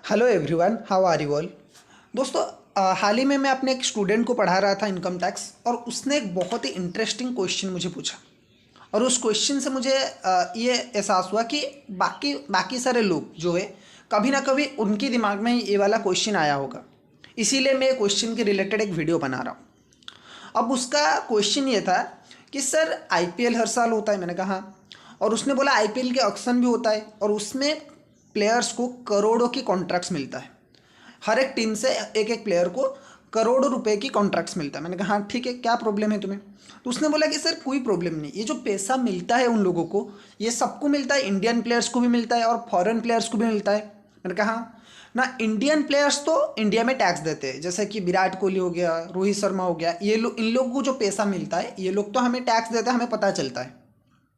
Hello everyone, how are you all. दोस्तों, हाल ही में मैं अपने एक स्टूडेंट को पढ़ा रहा था इनकम टैक्स, और उसने एक बहुत ही इंटरेस्टिंग क्वेश्चन मुझे पूछा। और उस क्वेश्चन से मुझे ये एहसास हुआ कि बाकी बाकी सारे लोग जो है, कभी ना कभी उनके दिमाग में ये वाला क्वेश्चन आया होगा। इसीलिए मैं क्वेश्चन के रिलेटेड एक वीडियो बना रहा हूँ। अब उसका क्वेश्चन ये था कि सर आईपीएल हर साल होता है। मैंने कहा हाँ। और उसने बोला आईपीएल के ऑक्शन भी होता है और उसमें प्लेयर्स को करोड़ों की कॉन्ट्रैक्ट्स मिलता है। हर एक टीम से एक एक प्लेयर को करोड़ों रुपए की कॉन्ट्रैक्ट्स मिलता है। मैंने कहा हाँ ठीक है, क्या प्रॉब्लम है तुम्हें। तो उसने बोला कि सर कोई प्रॉब्लम नहीं, ये जो पैसा मिलता है उन लोगों को, ये सबको मिलता है, इंडियन प्लेयर्स को भी मिलता है और फॉरेन प्लेयर्स को भी मिलता है। मैंने कहा हाँ ना, इंडियन प्लेयर्स तो इंडिया में टैक्स देते हैं, जैसे कि विराट कोहली हो गया, रोहित शर्मा हो गया, ये लोग, इन लोगों को जो पैसा मिलता है ये लोग तो हमें टैक्स देते हैं, हमें पता चलता है।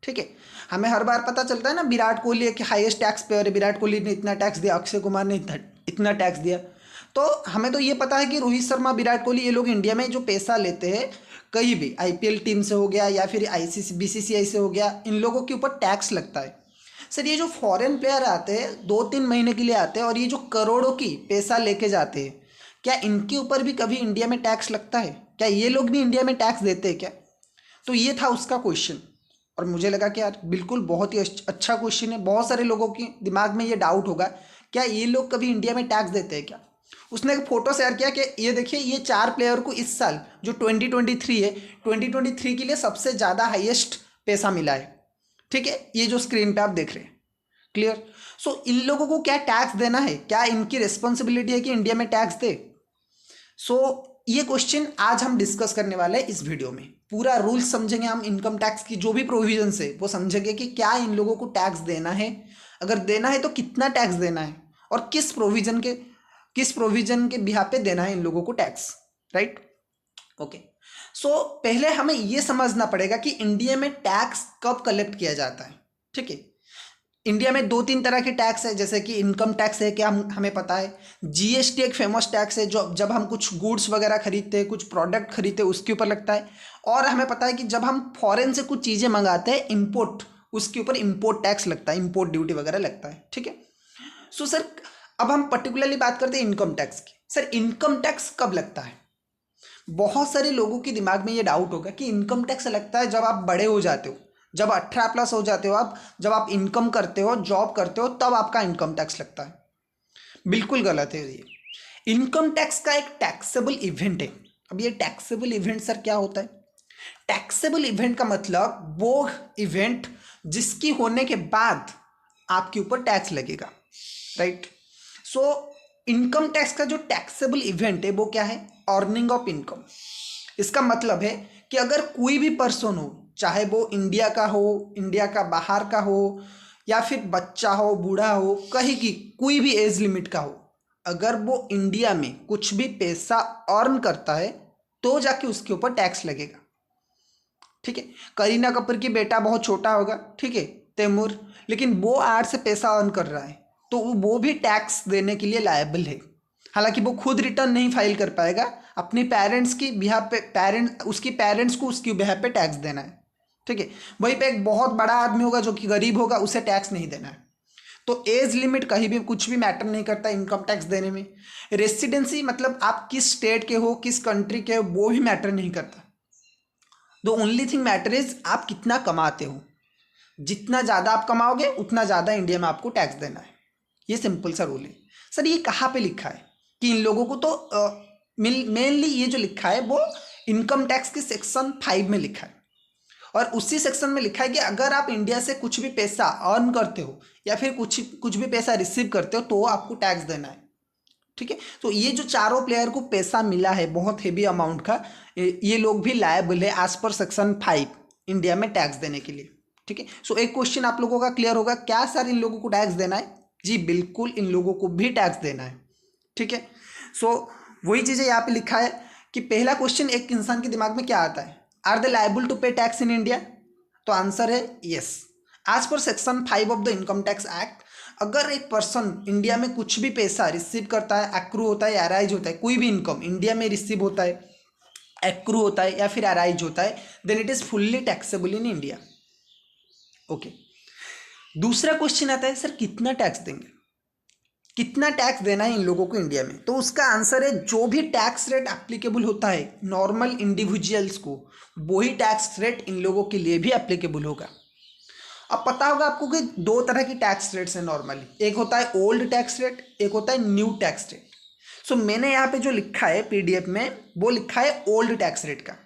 ठीक है, हमें हर बार पता चलता है ना, विराट कोहली एक हाईएस्ट टैक्स पेयर है, विराट कोहली ने इतना टैक्स दिया, अक्षय कुमार ने इतना टैक्स दिया। तो हमें तो ये पता है कि रोहित शर्मा, विराट कोहली, ये लोग इंडिया में जो पैसा लेते हैं कहीं भी आईपीएल टीम से हो गया या फिर आईसीसी बीसीसीआई से हो गया, इन लोगों के ऊपर टैक्स लगता है। सर ये जो फॉरेन प्लेयर आते हैं 2-3 महीने के लिए आते हैं और ये जो करोड़ों की पैसा लेके जाते हैं, क्या इनके ऊपर भी कभी इंडिया में टैक्स लगता है? क्या ये लोग भी इंडिया में टैक्स देते हैं क्या? तो ये था उसका क्वेश्चन। और मुझे लगा कि यार बिल्कुल बहुत ही अच्छा क्वेश्चन है। बहुत सारे लोगों के दिमाग में ये डाउट होगा, क्या ये लोग कभी इंडिया में टैक्स देते हैं क्या। उसने एक फोटो शेयर किया कि ये देखिए, ये 4 प्लेयर को इस साल जो 2023 है, 2023 के लिए सबसे ज़्यादा हाईएस्ट पैसा मिला है। ठीक है, ये जो स्क्रीन पे आप देख रहे हैं, क्लियर। सो इन लोगों को क्या टैक्स देना है? क्या इनकी रिस्पॉन्सिबिलिटी है कि इंडिया में टैक्स दे? सो ये क्वेश्चन आज हम डिस्कस करने वाले हैं इस वीडियो में। पूरा रूल्स समझेंगे हम, इनकम टैक्स की जो भी प्रोविजन है वो समझेंगे कि क्या इन लोगों को टैक्स देना है, अगर देना है तो कितना टैक्स देना है, और किस प्रोविजन के बिहाफ पे देना है इन लोगों को टैक्स। Right, okay. सो पहले हमें ये समझना पड़ेगा कि इंडिया में टैक्स कब कलेक्ट किया जाता है। ठीक है, इंडिया में 2-3 तरह के टैक्स है, जैसे कि इनकम टैक्स है, क्या हम हमें पता है। जीएसटी एक फेमस टैक्स है, जो जब हम कुछ गुड्स वगैरह खरीदते हैं, कुछ प्रोडक्ट खरीदते हैं, उसके ऊपर लगता है। और हमें पता है कि जब हम फॉरेन से कुछ चीज़ें मंगाते हैं, इंपोर्ट, उसके ऊपर इंपोर्ट टैक्स लगता है, इंपोर्ट ड्यूटी वगैरह लगता है। ठीक है। सो सर, अब हम पर्टिकुलरली बात करते हैं इनकम टैक्स की। सर इनकम टैक्स कब लगता है? बहुत सारे लोगों के दिमाग में ये डाउट होगा कि इनकम टैक्स लगता है जब आप बड़े हो जाते हो, जब 18+ हो जाते हो आप, जब आप इनकम करते हो, जॉब करते हो, तब आपका इनकम टैक्स लगता है। बिल्कुल गलत है ये। इनकम टैक्स का एक टैक्सेबल इवेंट है। अब ये टैक्सेबल इवेंट सर क्या होता है? टैक्सेबल इवेंट का मतलब वो इवेंट जिसकी होने के बाद आपके ऊपर टैक्स लगेगा। राइट। सो इनकम टैक्स का जो टैक्सेबल इवेंट है वो क्या है? Earning of income. इसका मतलब है कि अगर कोई भी पर्सन हो, चाहे वो इंडिया का हो, इंडिया का बाहर का हो, या फिर बच्चा हो, बूढ़ा हो, कहीं की कोई भी एज लिमिट का हो, अगर वो इंडिया में कुछ भी पैसा अर्न करता है तो जाके उसके ऊपर टैक्स लगेगा। ठीक है, करीना कपूर की बेटा बहुत छोटा होगा, ठीक है, तैमूर, लेकिन वो आर्ट से पैसा अर्न कर रहा है, तो वो भी टैक्स देने के लिए लायबल है। हालांकि वो खुद रिटर्न नहीं फाइल कर पाएगा, अपने पेरेंट्स की बिहाफ पे, उसकी पेरेंट्स को उसकी बिहाफ पे टैक्स देना है। ठीक है, वहीं पे एक बहुत बड़ा आदमी होगा जो कि गरीब होगा, उसे टैक्स नहीं देना है। तो एज लिमिट कहीं भी कुछ भी मैटर नहीं करता इनकम टैक्स देने में। रेसिडेंसी मतलब आप किस स्टेट के हो, किस कंट्री के हो, वो भी मैटर नहीं करता। The only thing matter is आप कितना कमाते हो। जितना ज़्यादा आप कमाओगे उतना ज़्यादा इंडिया में आपको टैक्स देना है। ये सिंपल सा रूल है। सर ये कहाँ पे लिखा है कि इन लोगों को तो मेनली ये जो लिखा है वो इनकम टैक्स के सेक्शन 5 में लिखा है। और उसी सेक्शन में लिखा है कि अगर आप इंडिया से कुछ भी पैसा अर्न करते हो या फिर कुछ भी पैसा रिसीव करते हो तो आपको टैक्स देना है। ठीक है, तो ये जो चारों प्लेयर को पैसा मिला है बहुत हेवी अमाउंट का, ये लोग भी लायबल है एज पर सेक्शन 5 इंडिया में टैक्स देने के लिए। ठीक है, सो एक क्वेश्चन आप लोगों का क्लियर होगा, क्या सर इन लोगों को टैक्स देना है? जी बिल्कुल, इन लोगों को भी टैक्स देना है। ठीक है, सो वही चीज़ें यहाँ पे लिखा है कि पहला क्वेश्चन एक इंसान के दिमाग में क्या आता है, are they liable to pay tax in India? तो आंसर है yes. As per section 5 of the income tax act, अगर एक पर्सन इंडिया में कुछ भी पैसा रिसीव करता है, एक्रू होता है या अराइज होता है, कोई भी इनकम इंडिया में रिसीव होता है, एक्रू होता है या फिर अराइज होता है, then it is fully taxable in India. Okay, दूसरा क्वेश्चन आता है सर कितना टैक्स देंगे? कितना टैक्स देना है इन लोगों को इंडिया में, तो उसका आंसर है जो भी टैक्स रेट एप्लीकेबल होता है नॉर्मल इंडिविजुअल्स को, वही टैक्स रेट इन लोगों के लिए भी एप्लीकेबल होगा। अब पता होगा आपको कि दो तरह की टैक्स रेट्स हैं नॉर्मली, एक होता है ओल्ड टैक्स रेट, एक होता है न्यू टैक्स रेट। सो मैंने यहाँ पे जो लिखा है पीडीएफ में वो लिखा है ओल्ड टैक्स रेट का।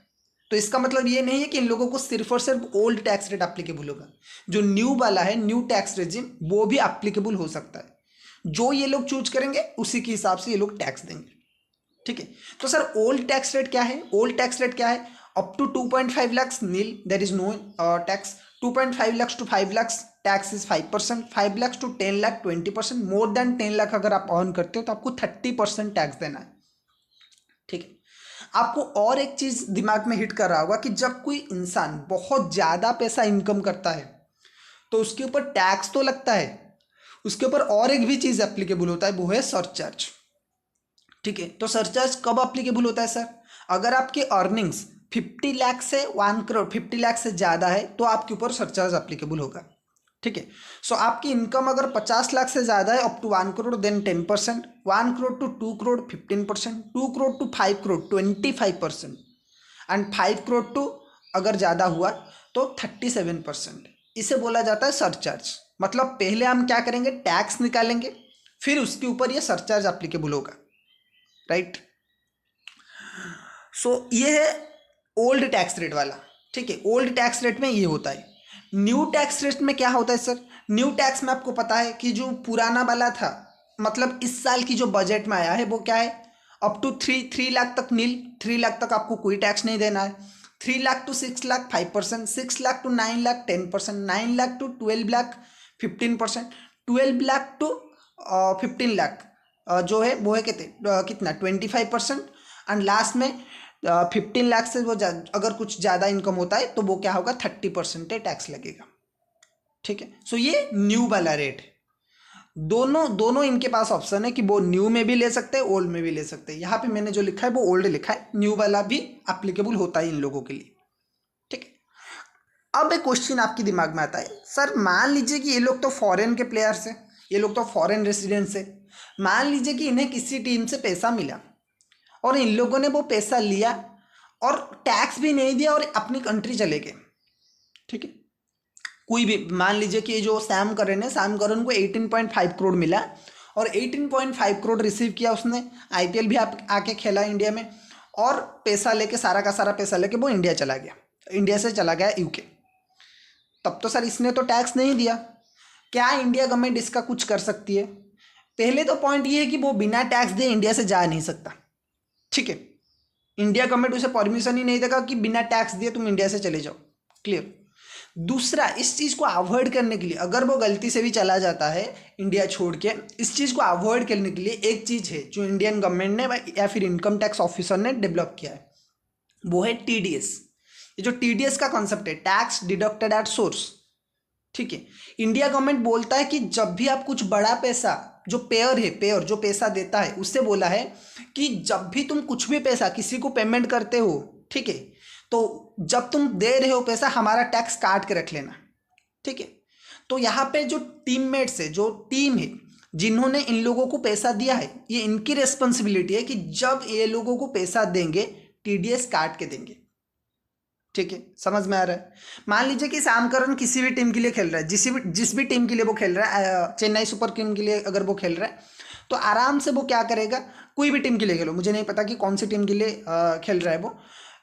तो इसका मतलब ये नहीं है कि इन लोगों को सिर्फ और सिर्फ ओल्ड टैक्स रेट एप्लीकेबल होगा, जो न्यू वाला है न्यू टैक्स रेजिम वो भी एप्लीकेबल हो सकता है। जो ये लोग चूज करेंगे उसी के हिसाब से ये लोग टैक्स देंगे। ठीक है, तो सर ओल्ड टैक्स रेट क्या है? ओल्ड टैक्स रेट क्या है? Up to 2.5 lakhs nil, there is no tax. 2.5 lakhs to 5 lakhs tax is 5%। 5 lakhs to 10 lakh 20%। More than 10 lakh अगर आप अर्न करते हो तो आपको 30% टैक्स देना है। ठीक है, आपको और एक चीज दिमाग में हिट कर रहा होगा कि जब कोई इंसान बहुत ज्यादा पैसा इनकम करता है तो उसके ऊपर टैक्स तो लगता है, उसके ऊपर और एक भी चीज एप्लीकेबल होता है, वो है सरचार्ज। ठीक है, तो सरचार्ज कब एप्लीकेबल होता है सर? अगर आपकी अर्निंग्स 50 लाख से 1 करोड़, 50 लाख से ज़्यादा है तो आपके ऊपर सरचार्ज एप्लीकेबल होगा। ठीक है, सो आपकी इनकम अगर 50 लाख से ज़्यादा है up to 1 crore then 10%, 1 crore to 2 crore 15%, 2 crore to 5 crore 25% and 5 crore to अगर ज़्यादा हुआ तो 37%। इसे बोला जाता है सरचार्ज। मतलब पहले हम क्या करेंगे, टैक्स निकालेंगे, फिर उसके ऊपर ये सरचार्ज एप्लीकेबल होगा। राइट, सो ये है ओल्ड टैक्स रेट वाला। ठीक है, ओल्ड टैक्स रेट में ये होता है। न्यू टैक्स रेट में क्या होता है सर? न्यू टैक्स में आपको पता है कि जो पुराना वाला था, मतलब इस साल की जो बजट में आया है वो क्या है, अप टू 3 लाख तक नील, 3 लाख तक आपको कोई टैक्स नहीं देना है। 3 lakh to 6 lakh 5%, 6 lakh to 9 lakh 10%, 9 lakh to 12 lakh 15%, 12 lakh to 15 lakh जो है वो है कितना 25%, एंड लास्ट में 15 लाख से वो अगर कुछ ज़्यादा इनकम होता है तो वो क्या होगा 30% टैक्स लगेगा। ठीक है, सो ये न्यू वाला रेट है। दोनों इनके पास ऑप्शन है कि वो न्यू में भी ले सकते हैं, ओल्ड में भी ले सकते हैं। यहाँ पे मैंने जो लिखा है वो ओल्ड लिखा है, न्यू वाला भी एप्लीकेबल होता है इन लोगों के लिए। ठीक है, अब एक क्वेश्चन आपके दिमाग में आता है, सर मान लीजिए कि ये लोग तो फॉरेन के प्लेयर्स हैं, ये लोग तो फॉरेन रेसिडेंट्स है, मान लीजिए कि इन्हें किसी टीम से पैसा मिला और इन लोगों ने वो पैसा लिया और टैक्स भी नहीं दिया और अपनी कंट्री चले गए। ठीक है, कोई भी मान लीजिए कि जो सैम करन है, सैम करन को 18.5 करोड़ मिला और 18.5 करोड़ रिसीव किया उसने, आईपीएल भी आके खेला इंडिया में, और पैसा लेके सारा का सारा पैसा लेके वो इंडिया चला गया, इंडिया से चला गया यूके। तब तो सर इसने तो टैक्स नहीं दिया, क्या इंडिया गवर्नमेंट इसका कुछ कर सकती है? पहले तो पॉइंट ये है कि वो बिना टैक्स दिए इंडिया से जा नहीं सकता। ठीक है, इंडिया गवर्नमेंट उसे परमिशन ही नहीं देगा कि बिना टैक्स दिए तुम इंडिया से चले जाओ। क्लियर। दूसरा, इस चीज़ को अवॉइड करने के लिए, अगर वो गलती से भी चला जाता है इंडिया छोड़ के, इस चीज़ को अवॉइड करने के लिए एक चीज़ है जो इंडियन गवर्नमेंट ने या फिर इनकम टैक्स ऑफिसर ने डेवलप किया है, वो है टीडीएस। ये जो टीडीएस का कॉन्सेप्ट है, टैक्स डिडक्टेड एट सोर्स। ठीक है, इंडिया गवर्नमेंट बोलता है कि जब भी आप कुछ बड़ा पैसा, जो पेयर है, पेयर जो पैसा देता है, उससे बोला है कि जब भी तुम कुछ भी पैसा किसी को पेमेंट करते हो, ठीक है, तो जब तुम दे रहे हो पैसा हमारा टैक्स काट के रख लेना। ठीक है, तो यहाँ पे जो टीममेट्स है, जो टीम है जिन्होंने इन लोगों को पैसा दिया है, ये इनकी रिस्पॉन्सिबिलिटी है कि जब ये लोगों को पैसा देंगे टीडीएस काट के देंगे। ठीक है, समझ में आ रहा है? मान लीजिए कि सैम करन किसी भी टीम के लिए खेल रहा है, जिस भी टीम के लिए वो खेल रहा है, चेन्नई सुपर किंग के लिए अगर वो खेल रहा है तो आराम से वो क्या करेगा, कोई भी टीम के लिए खेलो, मुझे नहीं पता कि कौन सी टीम के लिए खेल रहा है वो,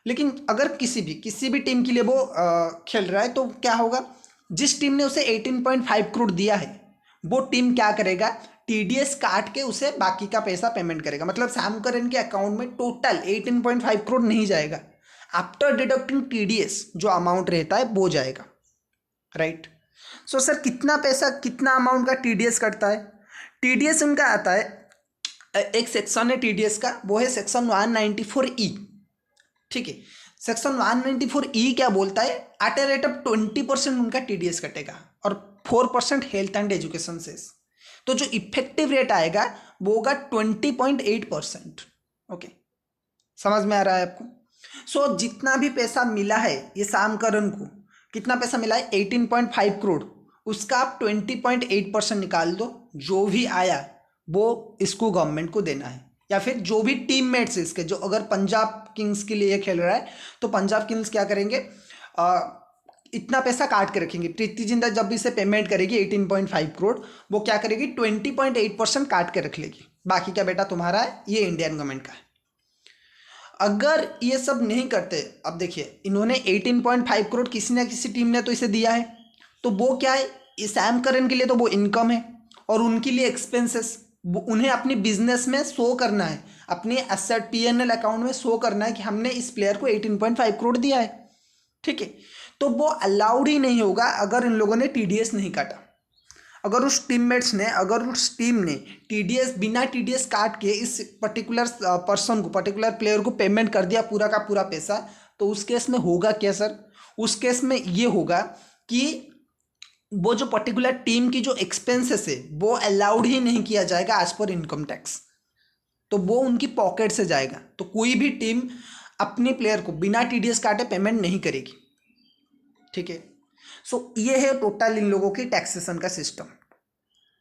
लेकिन अगर किसी भी टीम के लिए वो खेल रहा है तो क्या होगा, जिस टीम ने उसे 18.5 करोड़ दिया है वो टीम क्या करेगा, टीडीएस काट के उसे बाकी का पैसा पेमेंट करेगा। मतलब सैम करन के अकाउंट में टोटल 18.5 करोड़ नहीं जाएगा, आफ्टर डिडक्टिंग टीडीएस जो अमाउंट रहता है वो जाएगा। राइट, सो सर कितना पैसा, कितना अमाउंट का टीडीएस कटता है? टीडीएस उनका आता है, एक सेक्शन है टीडीएस का, वो है सेक्शन 194E। ठीक है, सेक्शन 194E क्या बोलता है, एट ए रेट ऑफ 20% उनका टीडीएस कटेगा और 4% हेल्थ एंड एजुकेशन सेस। तो जो इफेक्टिव रेट आएगा वो होगा 20.8%। ओके, समझ में आ रहा है आपको? सो जितना भी पैसा मिला है ये सैम करन को, कितना पैसा मिला है 18.5 करोड़, उसका आप 20.8% निकाल दो, जो भी आया वो इसको गवर्नमेंट को देना है, या फिर जो भी टीममेट्स इसके, जो अगर पंजाब किंग्स के लिए खेल रहा है तो पंजाब किंग्स क्या करेंगे, इतना पैसा काट के रखेंगे। प्रीति जिंटा जब इसे पेमेंट करेगी 18.5 करोड़, वो क्या करेगी 20.8% काट के रख लेगी, बाकी क्या बेटा तुम्हारा है, ये इंडियन गवर्नमेंट का है। अगर ये सब नहीं करते, अब देखिए इन्होंने 18.5 करोड़ किसी ना किसी टीम ने तो इसे दिया है, तो वो क्या है, सैम करन के लिए तो वो इनकम है और उनके लिए एक्सपेंसेस, उन्हें अपनी बिजनेस में शो करना है, अपने एसेट पीएनएल अकाउंट में शो करना है कि हमने इस प्लेयर को 18.5 करोड़ दिया है, ठीक है। तो वो अलाउड ही नहीं होगा अगर इन लोगों ने टीडीएस नहीं काटा। अगर उस टीममेट्स ने, अगर उस टीम ने टीडीएस, बिना टीडीएस काट के इस पर्टिकुलर पर्सन को, पर्टिकुलर प्लेयर को पेमेंट कर दिया पूरा का पूरा पैसा, तो उस केस में होगा क्या सर, उस केस में ये होगा कि वो जो पर्टिकुलर टीम की जो एक्सपेंसेस है वो अलाउड ही नहीं किया जाएगा एज पर इनकम टैक्स, तो वो उनकी पॉकेट से जाएगा। तो कोई भी टीम अपने प्लेयर को बिना टीडीएस काटे पेमेंट नहीं करेगी, ठीक है। सो ये है टोटल इन लोगों की टैक्सेशन का सिस्टम,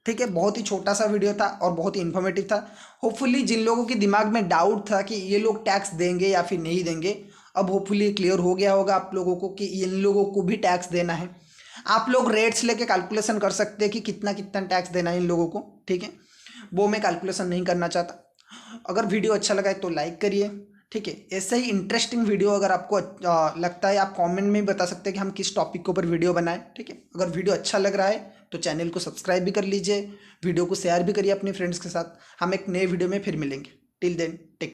ठीक है। बहुत ही छोटा सा वीडियो था और बहुत ही इन्फॉर्मेटिव था। होपफुली जिन लोगों के दिमाग में डाउट था कि ये लोग टैक्स देंगे या फिर नहीं देंगे, अब होपफुली क्लियर हो गया होगा आप लोगों को कि इन लोगों को भी टैक्स देना है। आप लोग रेट्स लेके कैलकुलेशन कर सकते हैं कि कितना कितना टैक्स देना है इन लोगों को, ठीक है। वो मैं कैलकुलेशन नहीं करना चाहता। अगर वीडियो अच्छा लगा है तो लाइक करिए, ठीक है। ऐसे ही इंटरेस्टिंग वीडियो अगर आपको लगता है, आप कमेंट में भी बता सकते हैं कि हम किस टॉपिक के ऊपर वीडियो बनाएं, ठीक है। अगर वीडियो अच्छा लग रहा है तो चैनल को सब्सक्राइब भी कर लीजिए, वीडियो को शेयर भी करिए अपने फ्रेंड्स के साथ। हम एक नए वीडियो में फिर मिलेंगे। Till then take